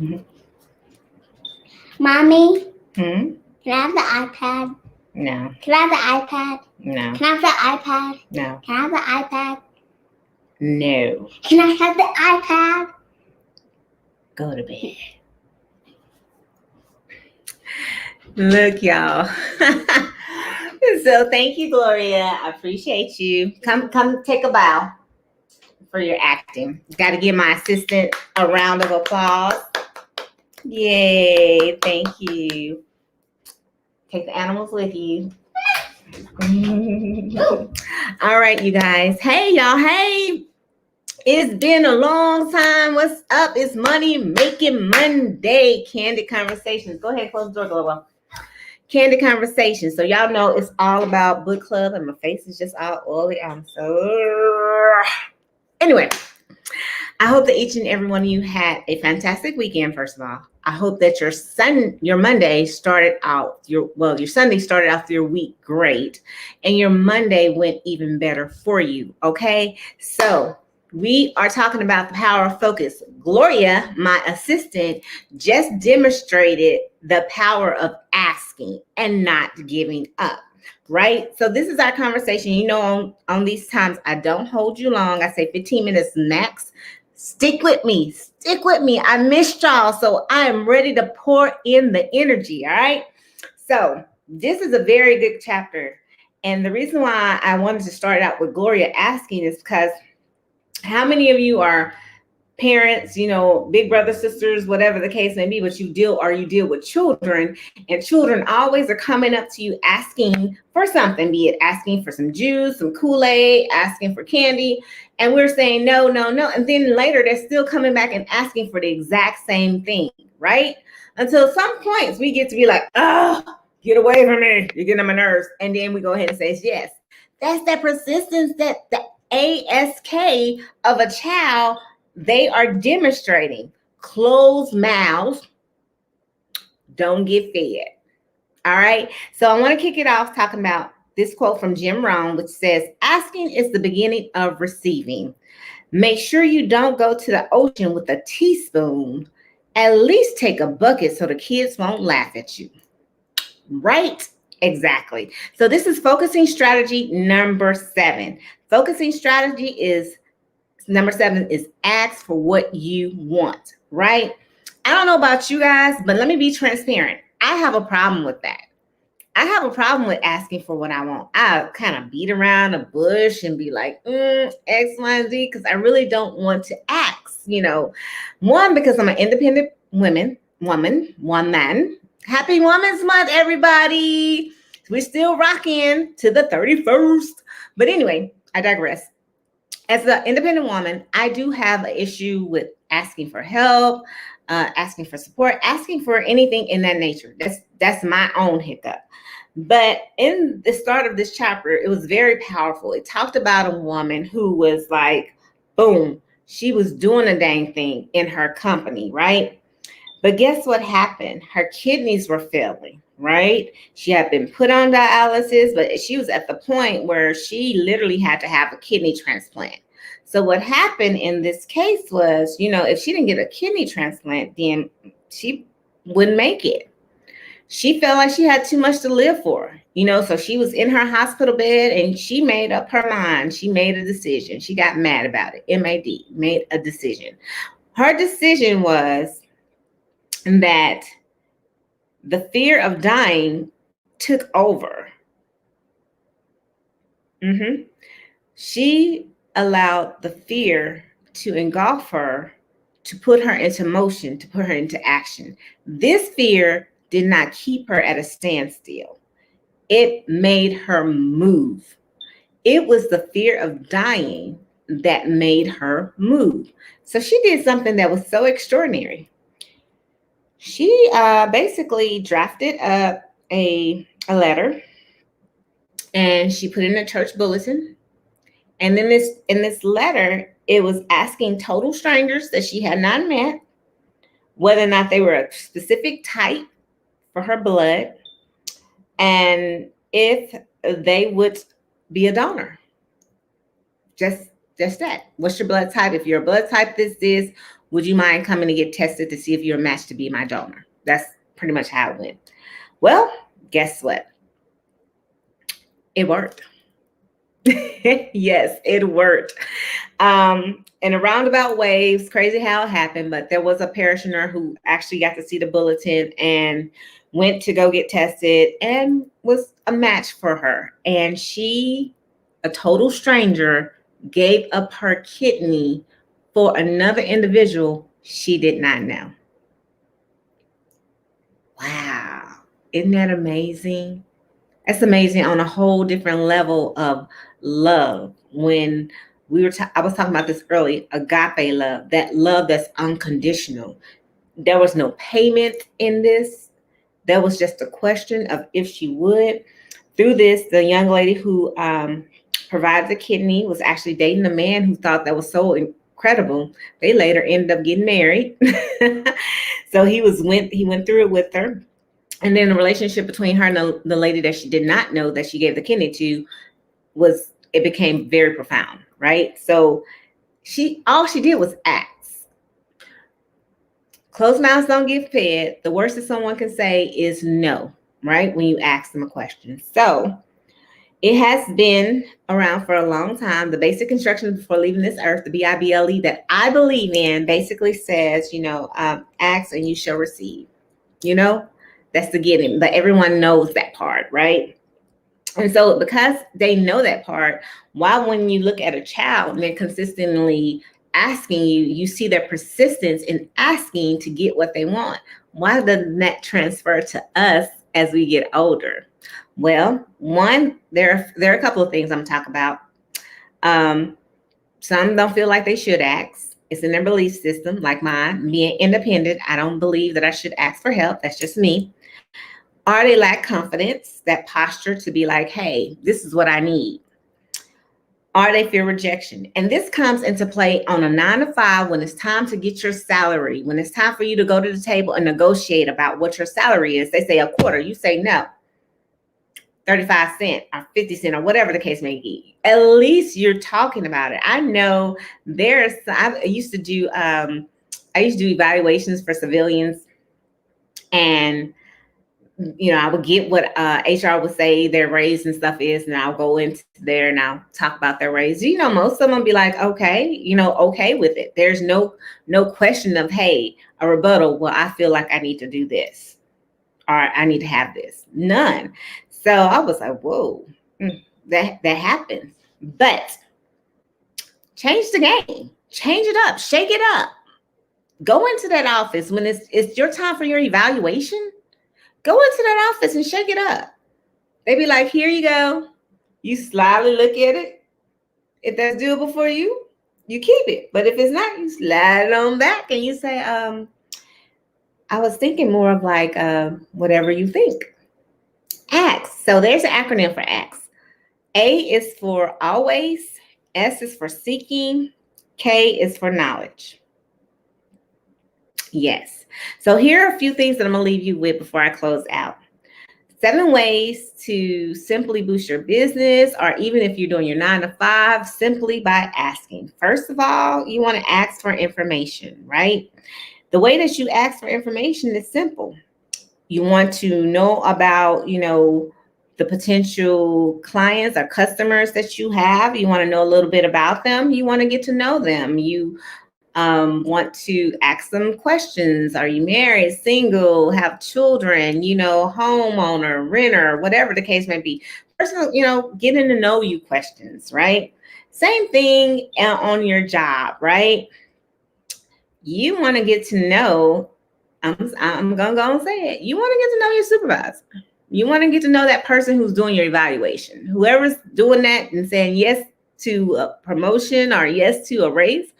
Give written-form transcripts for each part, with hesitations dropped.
Mhm. Mommy, Hmm? can I have the iPad? No. Can I have the iPad? No. Can I have the iPad? No. Can I have the iPad? No. Can I have the iPad? Go to bed. Look, y'all. So thank you, Gloria. I appreciate you. Come take a bow for your acting. Got to give my assistant a round of applause. Yay, thank you. Take the animals with you. All right, you guys. Hey, y'all. Hey, it's been a long time. What's up? It's Money Making Monday. Candid Conversations. Go ahead, close the door, Global. Candid Conversations. So y'all know it's all about book club, and my face is just all oily. I'm so anyway. I hope that each and every one of you had a fantastic weekend. First of all, I hope that your Monday started out your Sunday started off your week great, and your Monday went even better for you. Okay, so we are talking about the power of focus. Gloria, my assistant, just demonstrated the power of asking and not giving up. Right. So this is our conversation. You know, on these times, I don't hold you long. I say 15 minutes max. Stick with me. Stick with me. I missed y'all. So I am ready to pour in the energy. All right. So this is a very good chapter. And the reason why I wanted to start out with Gloria asking is because how many of you are parents, you know, big brother, sisters, whatever the case may be, but you deal with children, and children always are coming up to you asking for something, be it asking for some juice, some Kool-Aid, asking for candy, and we're saying no, no, no, and then later they're still coming back and asking for the exact same thing, right? Until some points we get to be like, oh, get away from me, you're getting on my nerves, and then we go ahead and say yes. That's that persistence, that the ASK of a child. They are demonstrating closed mouths don't get fed. All right. So I want to kick it off talking about this quote from Jim Rohn, which says, asking is the beginning of receiving. Make sure you don't go to the ocean with a teaspoon. At least take a bucket so the kids won't laugh at you. Right? Exactly. So this is focusing strategy number 7. Focusing strategy is number 7 is ask for what you want, right? I don't know about you guys, but let me be transparent. I have a problem with that. I have a problem with asking for what I want. I kind of beat around the bush and be like, X, Y, and Z, because I really don't want to ask, you know. One, because I'm an independent woman. Happy Women's Month, everybody. We're still rocking to the 31st. But anyway, I digress. As an independent woman, I do have an issue with asking for help, asking for support, asking for anything in that nature. That's my own hiccup. But in the start of this chapter, it was very powerful. It talked about a woman who was like, boom, she was doing a dang thing in her company, right? But guess what happened? Her kidneys were failing, right? She had been put on dialysis, but she was at the point where she literally had to have a kidney transplant. So what happened in this case was, you know, if she didn't get a kidney transplant, then she wouldn't make it. She felt like she had too much to live for, you know, so she was in her hospital bed and she made up her mind. She made a decision. She got mad about it. MAD, made a decision. Her decision was that the fear of dying took over. She allowed the fear to engulf her, to put her into motion, to put her into action. This fear did not keep her at a standstill. It made her move. It was the fear of dying that made her move. So she did something that was so extraordinary. She basically drafted a letter, and she put it in a church bulletin. And then in this letter, it was asking total strangers that she had not met whether or not they were a specific type for her blood, and if they would be a donor. Just Just that. What's your blood type? If your blood type is this, would you mind coming to get tested to see if you're a match to be my donor? That's pretty much how it went. Well, guess what? It worked. Yes, it worked. In a roundabout way, it's crazy how it happened, but there was a parishioner who actually got to see the bulletin and went to go get tested and was a match for her. And she, a total stranger, gave up her kidney for another individual she did not know. Wow. Isn't that amazing? That's amazing on a whole different level of love. When I was talking about this early, agape love, that love that's unconditional. There was no payment in this. There was just a question of if she would. Through this, the young lady who provided the kidney was actually dating a man who thought that was so incredible. They later ended up getting married. So he went through it with her. And then the relationship between her and the lady that she did not know that she gave the kidney to it became very profound, right? So all she did was ask. Closed mouths don't get fed. The worst that someone can say is no, right? When you ask them a question. So it has been around for a long time. The basic instructions before leaving this earth, the BIBLE that I believe in, basically says, ask and you shall receive. That's the getting, but everyone knows that part, right? And so because they know that part, why when you look at a child and they're consistently asking you see their persistence in asking to get what they want. Why doesn't that transfer to us as we get older? Well, one, there are a couple of things I'm talking about. Some don't feel like they should ask. It's in their belief system, like mine. Being independent, I don't believe that I should ask for help. That's just me. Or they lack confidence, that posture to be like, hey, this is what I need. Or they fear rejection. And this comes into play on a 9 to 5 when it's time to get your salary, when it's time for you to go to the table and negotiate about what your salary is. They say a quarter, you say no. 35 cents or 50 cents or whatever the case may be. At least you're talking about it. I know I used to do evaluations for civilians, and I would get what HR would say their raise and stuff is, and I'll go into there and I'll talk about their raise. Most of them be like, okay, okay with it. There's no question of, hey, a rebuttal. Well, I feel like I need to do this, or I need to have this. None. So I was like, whoa, that happens. But change the game, change it up, shake it up. Go into that office when it's your time for your evaluation. Go into that office and shake it up. They be like, here you go. You slyly look at it. If that's doable for you, you keep it. But if it's not, you slide it on back and you say, I was thinking more of like whatever you think. ASK. So there's an acronym for ASK. A is for always. S is for seeking. K is for knowledge. Yes. So here are a few things that I'm going to leave you with before I close out. 7 ways to simply boost your business, or even if you're doing your 9 to 5, simply by asking. First of all, you want to ask for information, right? The way that you ask for information is simple. You want to know about, the potential clients or customers that you have. You want to know a little bit about them. You want to get to know them. You want to ask them questions. Are you married, single, have children, homeowner, renter, whatever the case may be. Personal, getting to know you questions, right? Same thing on your job, right? You want to get to know, I'm going to go and say it. You want to get to know your supervisor. You want to get to know that person who's doing your evaluation. Whoever's doing that and saying yes to a promotion or yes to a raise,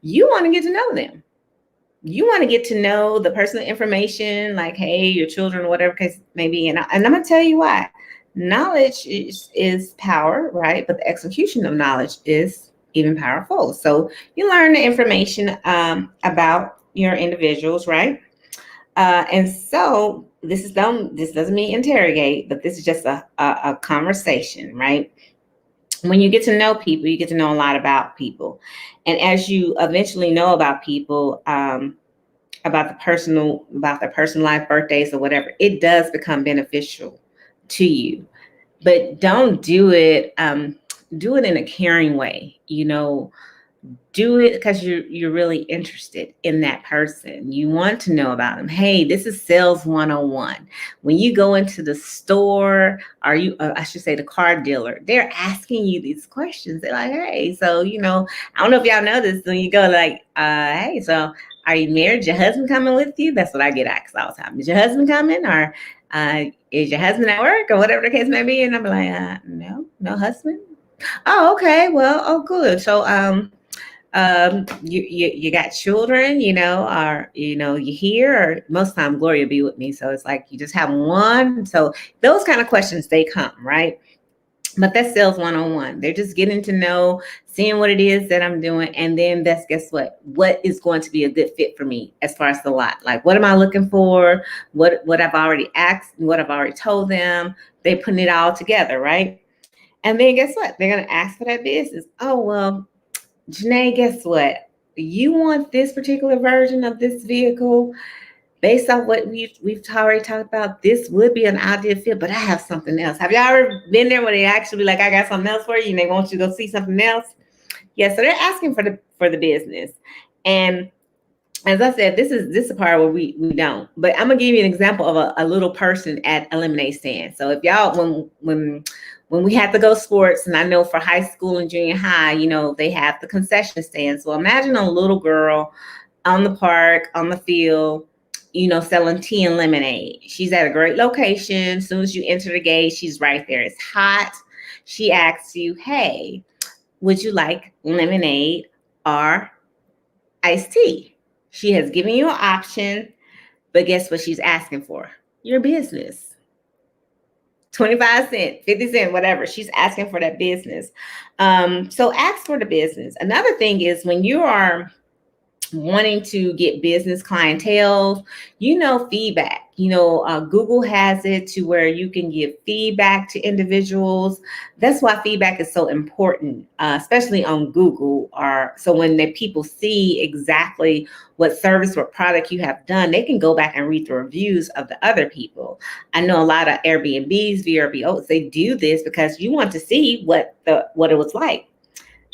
you want to get to know them. You want to get to know the personal information, like, hey, your children, whatever case may be. And I'm going to tell you why. Knowledge is power, right? But the execution of knowledge is even powerful. So you learn the information about your individuals, right? And so this doesn't mean interrogate, but this is just a conversation, right? when you get to know people, you get to know a lot about people. And as you eventually know about people, about their personal life, birthdays, or whatever, it does become beneficial to you. But don't do it. Do it in a caring way. Do it because you're really interested in that person. You want to know about them. Hey, this is sales 101. When you go into the store, I should say the car dealer, they're asking you these questions. They're like, hey, so I don't know if y'all know this. When you go like, hey, so are you married? Is your husband coming with you? That's what I get asked all the time. Is your husband coming, or is your husband at work, or whatever the case may be? And I'm like, no husband. Oh, okay. Well, oh, good. So, you got children, or you here, or most of the time Gloria be with me, so it's like you just have one. So those kind of questions, they come, right? But that's sales 101. They're just getting to know, seeing what it is that I'm doing, and then guess what is going to be a good fit for me as far as the lot. Like, what am I looking for? What I've already asked, what I've already told them. They're putting it all together, right? And then guess what? They're going to ask for that business. Oh, well, Janae, guess what? You want this particular version of this vehicle based on what we've already talked about. This would be an ideal fit, but I have something else. Have y'all ever been there where they actually like, I got something else for you, and they want you to go see something else? Yeah, so they're asking for the business. And as I said, this is the part where we don't. But I'm gonna give you an example of a little person at a lemonade stand. So if y'all, when we had to go sports, and I know for high school and junior high, they have the concession stand. So imagine a little girl on the park, on the field, selling tea and lemonade. She's at a great location. As soon as you enter the gate, she's right there. It's hot. She asks you, hey, would you like lemonade or iced tea? She has given you an option, but guess what she's asking for? Your business. 25 cents, 50 cents, whatever. She's asking for that business. So ask for the business. Another thing is when you are wanting to get business clientele, feedback. Google has it to where you can give feedback to individuals. That's why feedback is so important, especially on Google. Or so when the people see exactly what service or product you have done, they can go back and read the reviews of the other people. I know a lot of Airbnbs, VRBOs, they do this because you want to see what it was like.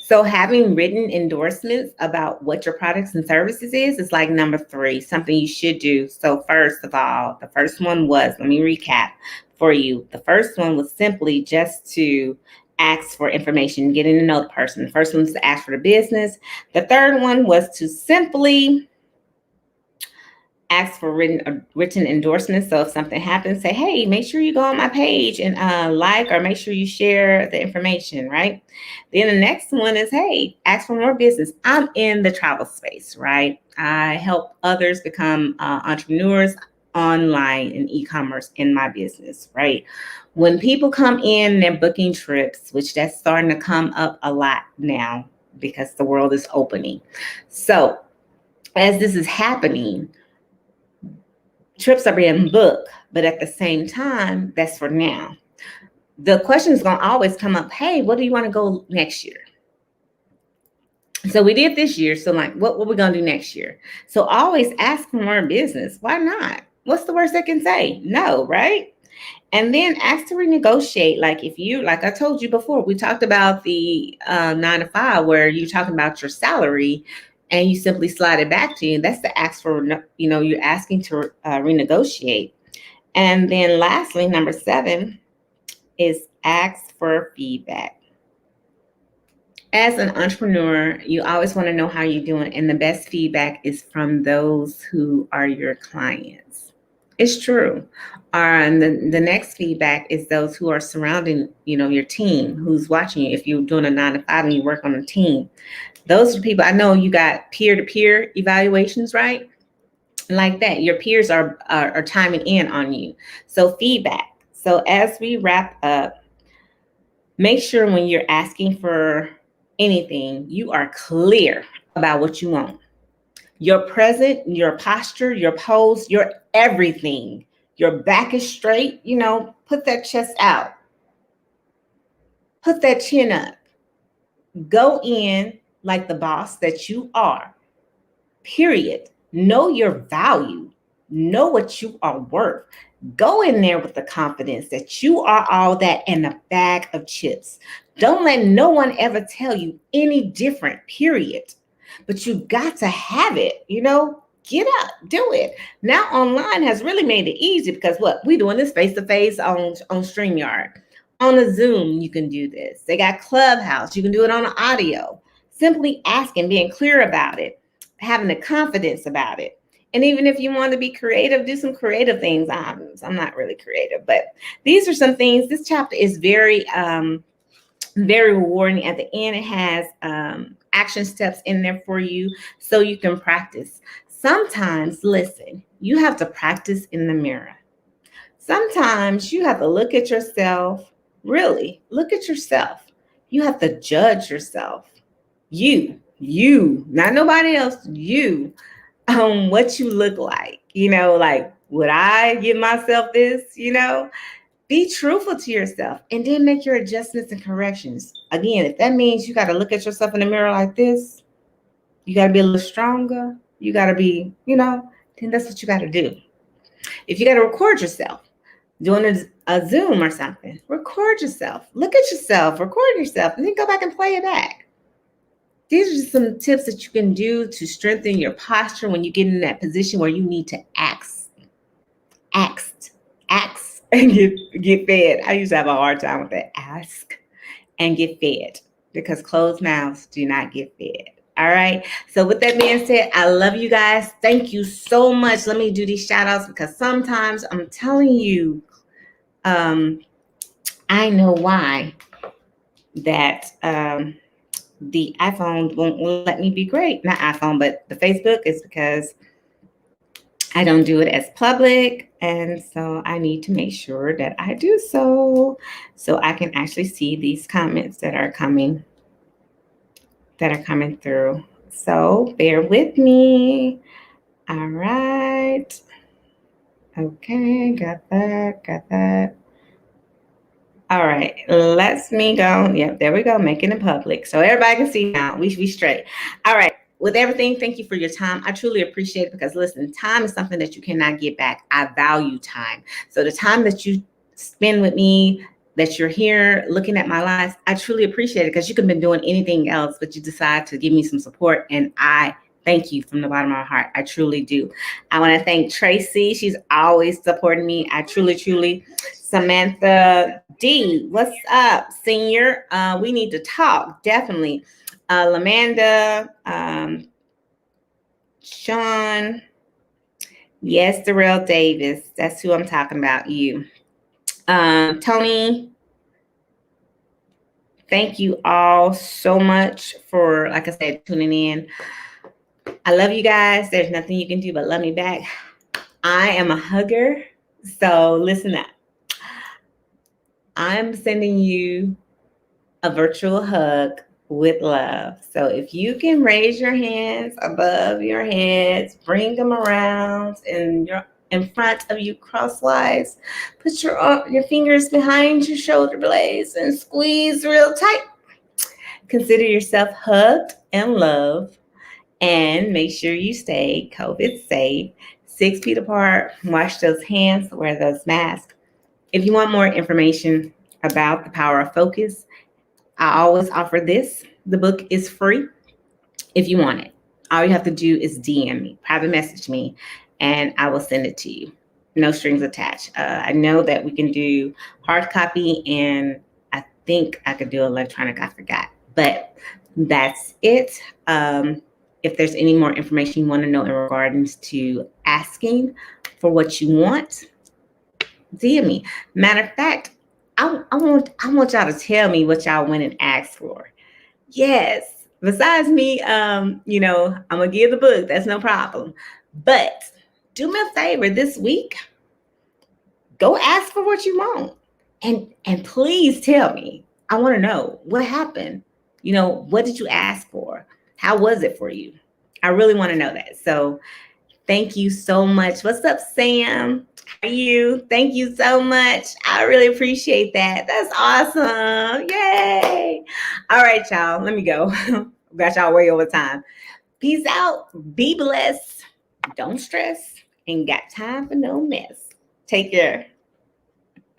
So having written endorsements about what your products and services is like number 3, something you should do. So first of all, the first one was, let me recap for you. The first one was simply just to ask for information, getting to know the person. The first one was to ask for the business. The third one was to simply ask for written endorsements. So if something happens, say, hey, make sure you go on my page and or make sure you share the information, right? Then the next one is, hey, ask for more business. I'm in the travel space, right? I help others become entrepreneurs online in e-commerce in my business, right? When people come in, they're booking trips, which that's starting to come up a lot now because the world is opening. So as this is happening, trips are being booked, but at the same time, that's for now. The question is going to always come up, hey, what do you want to go next year? So we did this year. So like, what we going to do next year? So always ask for more business. Why not? What's the worst they can say? No, right? And then ask to renegotiate. Like like I told you before, we talked about the 9 to 5 where you're talking about your salary and you simply slide it back to you. That's the ask for, you're asking to renegotiate. And then lastly, number 7 is ask for feedback. As an entrepreneur, you always want to know how you're doing. And the best feedback is from those who are your clients. It's true. And the next feedback is those who are surrounding, your team, who's watching you. If you're doing a 9 to 5 and you work on a team, those are people. I know you got peer-to-peer evaluations, right? Like that, your peers are chiming in on you. So feedback. So as we wrap up, make sure when you're asking for anything, you are clear about what you want. Your present, your posture, your pose, your everything. Your back is straight, put that chest out. put that chin up. Go in like the boss that you are. Period. Know your value. Know what you are worth. Go in there with the confidence that you are all that and a bag of chips. Don't let no one ever tell you any different, period. But you got to have it, get up, do it. Now online has really made it easy because what we doing this face to face on StreamYard. On a Zoom, you can do this. They got Clubhouse, you can do it on audio. Simply asking, being clear about it, having the confidence about it. And even if you want to be creative, do some creative things. I'm not really creative, but these are some things. This chapter is very, very rewarding. At the end, it has action steps in there for you so you can practice. Sometimes, listen, you have to practice in the mirror. Sometimes you have to look at yourself, really look at yourself. You have to judge yourself. You, not nobody else, you, what you look like. Like, would I give myself this? Be truthful to yourself and then make your adjustments and corrections. Again, if that means you got to look at yourself in the mirror like this, you got to be a little stronger. You got to be, then that's what you got to do. If you got to record yourself doing a Zoom or something, record yourself. Look at yourself, record yourself, and then go back and play it back. These are just some tips that you can do to strengthen your posture when you get in that position where you need to ask and get fed. I used to have a hard time with that. Ask and get fed because closed mouths do not get fed. All right. So with that being said, I love you guys. Thank you so much. Let me do these shout outs because sometimes I'm telling you, I know why that the iPhone won't let me be great. Not iPhone, but the Facebook is because I don't do it as public. And so I need to make sure that I do so I can actually see these comments that are coming through. So bear with me. All right. Okay, got that. All right, let's me go. Yep, there we go, making it public. So everybody can see now. We should be straight. All right, with everything, thank you for your time. I truly appreciate it because listen, time is something that you cannot get back. I value time. So the time that you spend with me, that you're here looking at my lives, I truly appreciate it because you could have been doing anything else, but you decide to give me some support. And I thank you from the bottom of my heart. I truly do. I want to thank Tracy. She's always supporting me. I truly. Samantha D, what's up, senior? We need to talk, definitely. Lamanda, Sean, yes, Darrell Davis. That's who I'm talking about, you. Tony, thank you all so much for, like I said, tuning in. I love you guys. There's nothing you can do but love me back. I am a hugger, so listen up. I'm sending you a virtual hug with love. So if you can raise your hands above your heads, bring them around and you're in front of you crosswise, put your fingers behind your shoulder blades and squeeze real tight. Consider yourself hugged and loved, and make sure you stay COVID safe, 6 feet apart, wash those hands, wear those masks. If you want more information about the power of focus, I always offer this. The book is free if you want it. All you have to do is DM me, private message me, and I will send it to you. No strings attached. I know that we can do hard copy, and I think I could do electronic. I forgot, but that's it. If there's any more information you want to know in regards to asking for what you want, DM me. Matter of fact, I want y'all to tell me what y'all went and asked for. Yes. Besides me, I'm gonna give the book. That's no problem. But do me a favor this week. Go ask for what you want, and please tell me. I want to know what happened. What did you ask for? How was it for you? I really want to know that. So thank you so much. What's up, Sam? How are you? Thank you so much. I really appreciate that. That's awesome. Yay. All right, y'all. Let me go. Got y'all way over time. Peace out. Be blessed. Don't stress. Ain't got time for no mess. Take care.